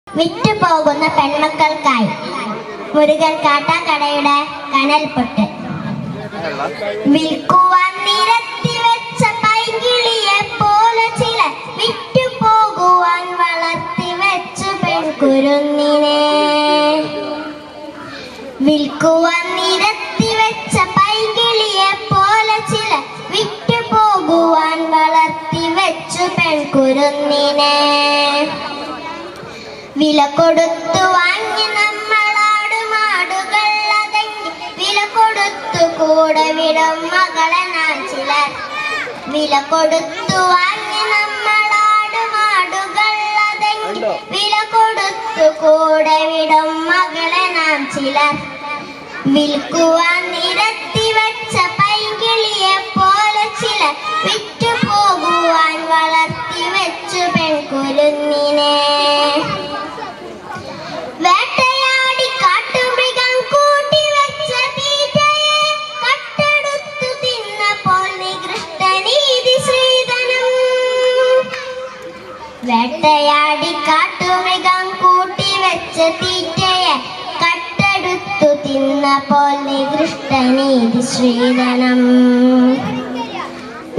വിറ്റുപോകുന്ന പെൺമക്കൾക്കായി മുരുകൻ കാട്ടാക്കടയുടെ കനൽപ്പൊട്ട്. വിൽക്കുവാൻ നിരത്തി വെച്ച പൈകിളിയെ പോലെ ചില വിറ്റുപോകുവാൻ വളർത്തി വെച്ചു പെൺകുരുന്നിനെ. വിൽക്കുവാൻ നിരത്തി വെച്ച പൈകിളിയെ പോലെ ചില വിറ്റുപോകുവാൻ വളർത്തി വെച്ചു പെൺകുരുന്നിനെ. വില കൊടുത്തു വാങ്ങി നമ്മളാടുമാടുകൾ അതെങ്കിൽ വില കൊടുത്തു കൂടെ വിടും മകളെ നാം ചിലർ. വില കൊടുത്തു വാങ്ങി നമ്മളാടുമാടുകൾ അതെങ്കിൽ വില കൊടുത്തു കൂടെ വിടും മകളെ നാം ചിലർ. വിൽക്കുവാൻ നിരത്തി വെച്ച പൈകിളിയെ പോലെ ചിലർ വിറ്റുപോകുവാൻ വളർത്തി വെച്ചു പെൺകുരുന്നിനെ. വേട്ടയാടി കാട്ടുമൃഗം കൂട്ടി വെച്ച തീറ്റയെ കട്ടെടുത്തു തിന്നപ്പോൾ നികൃഷ്ടനീതി ശ്രീധനം. വേട്ടയാടി കാട്ടുമൃഗം കൂട്ടി വെച്ച തീറ്റയെ കട്ടെടുത്തു തിന്നപ്പോൾ നികൃഷ്ടനീതി ശ്രീധനം.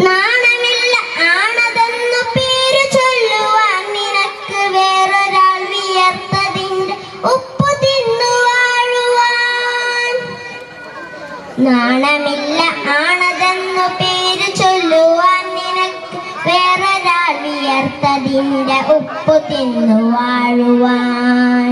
നാണമില്ല ആണതെന്നു പേര് ചൊല്ലുവാൻ നിനക്ക് വേറൊരാൾ വിയർത്തതിന്റെ ഉപ്പു തിന്നു വാഴുവാൻ. നാണമില്ല ആണതെന്നു പേര് ചൊല്ലുവാൻ നിനക്ക് വേറൊരാൾ വിയർത്തതിന്റെ ഉപ്പു തിന്നു വാഴുവാൻ.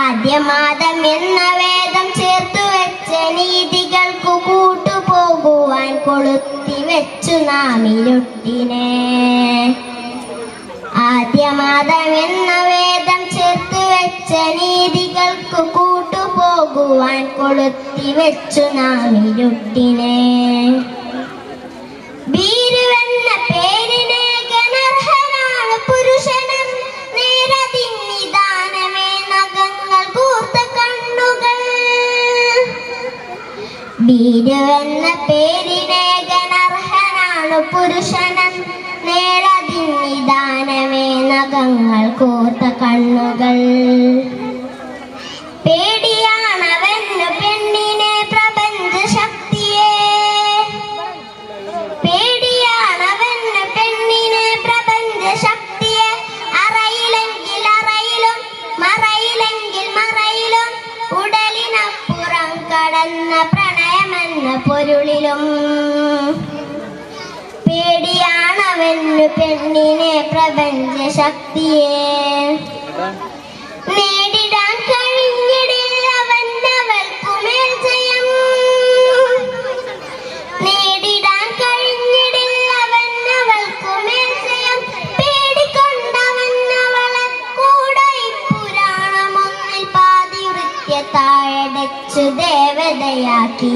ആദ്യമാദം എന്ന വേദം ചേർത്തു വെച്ച നീതികൾക്കു കൂട്ടുപോകുവാൻ കൊളുത്തി വെച്ചു നാമിരുട്ടിനെ. ആദ്യമാദം എന്ന വേദം ചേർത്തു വെച്ച നീതികൾക്കു കൂട്ടുപോകുവാൻ കൊളുത്തി വെച്ചു നാമിരുട്ടിനെ. ഭീരുവെന്ന പേരിനെ ഗണർഹനാണ് പുരുഷനും നേരതിന്നിദാനമേ നഖങ്ങൾ കൂർത്ത കണ്ണുകൾ. ഭീരുവെന്ന പേരിനെ ഗണർഹനാണ് പുരുഷനും നേരതിന്നിദാനമേ നഖങ്ങൾ കൂർത്ത കണ്ണുകൾ. പേടിയാണവന്നു പെണ്ണിനെ പ്രപഞ്ച ശക്തിയെ. പേടിയാണവന്നു പെണ്ണിനെ പ്രപഞ്ച ശക്തിയെ. അറയിലെങ്കിൽ അറയിലും മറയിലെങ്കിൽ മറയിലും ഉടലിനപ്പുറം കടന്ന പ്രണയമെന്ന പൊരുളിലും. പേടിയാണവന്നു പെണ്ണിനെ പ്രപഞ്ച ശക്തിയെ. നേടിടാൻ കഴിഞ്ഞിടില്ല അവനവൾക്കുമേൽ ജയം. നേടിടാൻ കഴിഞ്ഞിടില്ല അവനവൾക്കുമേൽ ജയം. പേടിക്കൊണ്ടവനവളെ കൂടെ പുരാണമൊന്നിൽ പാതി വൃത്യ താഴടച്ചു ദേവതയാക്കി.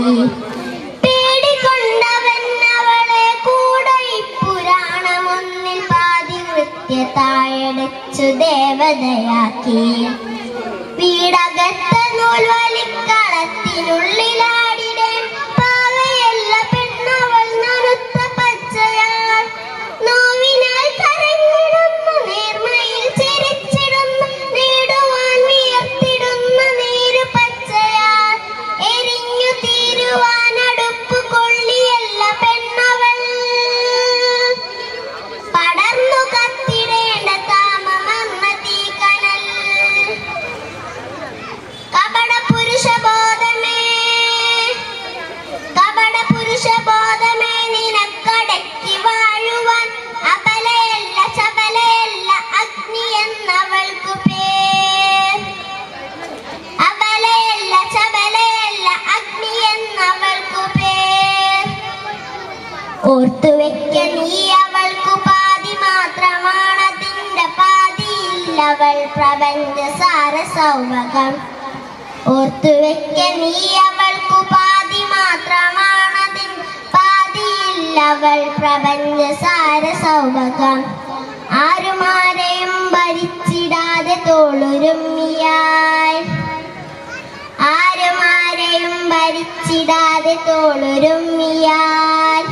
പേടിക്കൊണ്ടവനവളെ കൂടെ പുരാണമൊന്നിൽ പാതി വൃത്യ താഴടച്ചു ദേവതയാക്കി. വീടകത്ത നൂൽ വലിക്കളത്തിനുള്ളിലാടിടെ പാവയല്ല പെണ്ണവൾ നനുത്ത പച്ചയാൾ. നോവിനാൽ കരഞ്ഞിടുന്നു നേർമയിൽ ചിരിച്ചിടുന്നു നേടുവാൻ വിയർത്തിടുന്ന നീരു പച്ചയാൾ. എരിഞ്ഞു തീരുവാൻ അടുപ്പ് കൊള്ളിയല്ല പെണ്ണവൾ. പടർന്നു കത്തിടേണ്ട താമമർന്ന തീക്കനൽ. കപട പുരുഷബോധമേ കപട പുരുഷബോധമേ നിനക്കടക്കി വാഴുവാൻ അബലയല്ല ചപലയല്ല അഗ്നി എന്നവൾക്കു പേർ. അബലയല്ല ചപലയല്ല അഗ്നി എന്നവൾക്കു പേർ. ഓർത്തുവെക്ക നീ അവൾക്കു പാതി മാത്രമാണതിന്റെ പാതിയില്ലവൾ പ്രപഞ്ച സാര സൗഭകം. ഓർത്തുവെക്ക നീ അവൾക്കു പാതി മാത്രമാണതിൻ പാതിയില്ല അവൾ പ്രപഞ്ച സാര സൗഭകം ആരുമാരെയും ഭരിച്ചിടാതെ തോളുരുമ്മിയാൽ ആരുമാരെയും ഭരിച്ചിടാതെ തോളുരുമ്മിയാൽ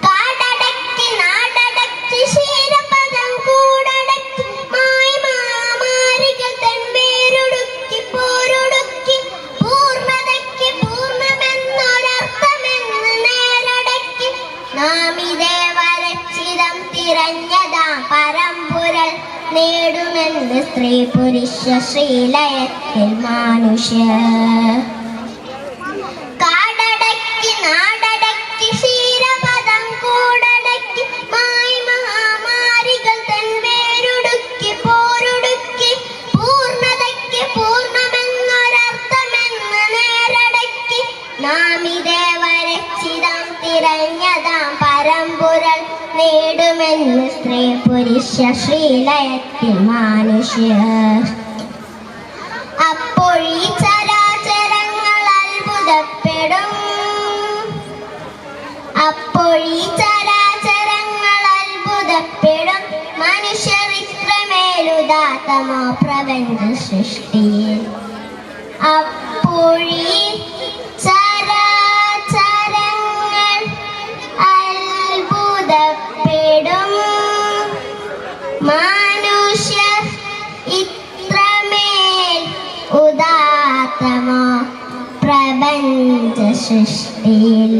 കാടടക്കി നാടടക്കി ക്ഷീരപദം കൂടടക്കി മാറികൾ തൻ വേരൊടുക്കി പോരൊടുക്കി പൂർണ്ണതയ്ക്ക് പൂർണ്ണമെന്നൊരർത്ഥമെന്ന് നേരടക്കി നാമിതേ വരച്ചിതം തിരഞ്ഞതാം പരമ്പുരൽ നേടുമെന്ന് സ്ത്രീ പുരുഷ ശ്രീലയത്തിൽ മാനുഷ്യ കാടടക്കി നാടടക്കി ക്ഷീരപദം കൂടടക്കി മാറികൾ തൻ വേരൊടുക്കി പോരൊടുക്കി പൂർണ്ണതയ്ക്ക് പൂർണ്ണമെന്നൊരർത്ഥമെന്ന് നേരടക്കി നാമിതേ വരച്ചിതം തിരഞ്ഞതാം പരമ്പുരൽ നേടുമെന്ന് സ്ത്രീ പുരുഷ ശ്രീലയത്തിൽ മാനുഷ്യ അപ്പോഴീ ചരാചരങ്ങൾ അത്ഭുതപ്പെടും അപ്പോഴീ ചരാചരങ്ങൾ അത്ഭുതപ്പെടും മനുഷ്യർ ഇത്രമേലുദാത്തമോ പ്രപഞ്ച സൃഷ്ടിയിൽ അപ്പോഴീ ചരാചരങ്ങൾ അത്ഭുതപ്പെടും മനുഷ്യർ ഇത്രമേൽ ഉദാത്തമോ പ്രപഞ്ച സൃഷ്ടിയിൽ